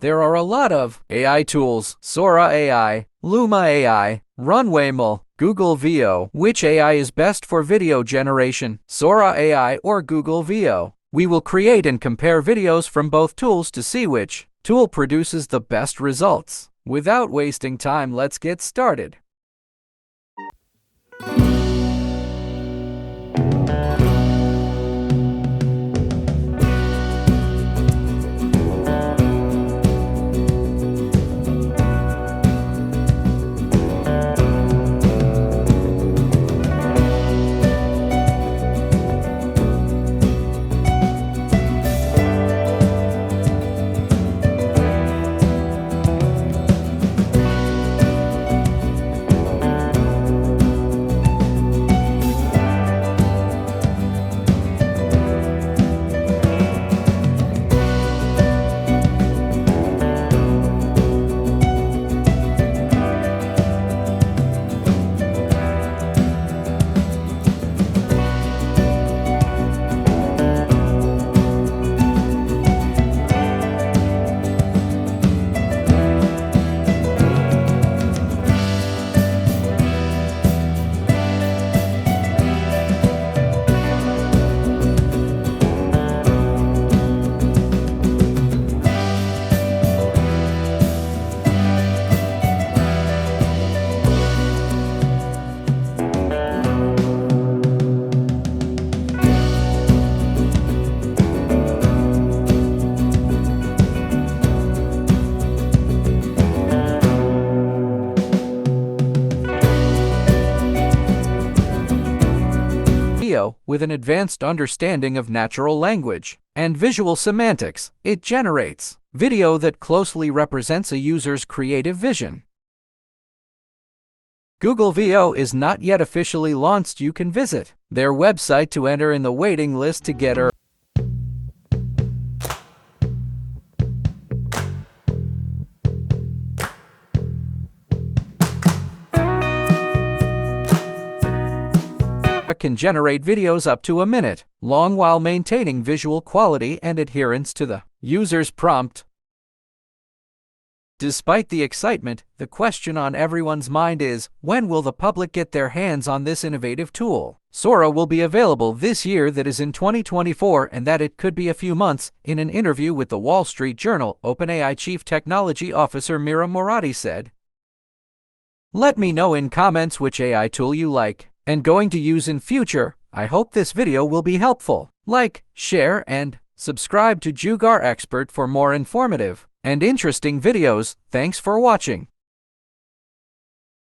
There are a lot of AI tools: Sora AI, Luma AI, Runwaymo, Google Veo. Which AI is best for video generation, Sora AI or Google Veo? We will create and compare videos from both tools to see which tool produces the best results. Without wasting time, let's get started. With an advanced understanding of natural language and visual semantics, it generates video that closely represents a user's creative vision. Google Veo is not yet officially launched. You can visit their website to enter in the waiting list to get can generate videos up to a minute long while maintaining visual quality and adherence to the user's prompt. Despite the excitement, the question on everyone's mind is, when will the public get their hands on this innovative tool? Sora will be available this year, that is in 2024, and that it could be a few months. In an interview with the Wall Street Journal, OpenAI Chief Technology Officer Mira Murati said, "Let me know in comments which AI tool you like and going to use in future. I hope this video will be helpful. Like, share, and subscribe to Jugar Expert for more informative and interesting videos. Thanks for watching."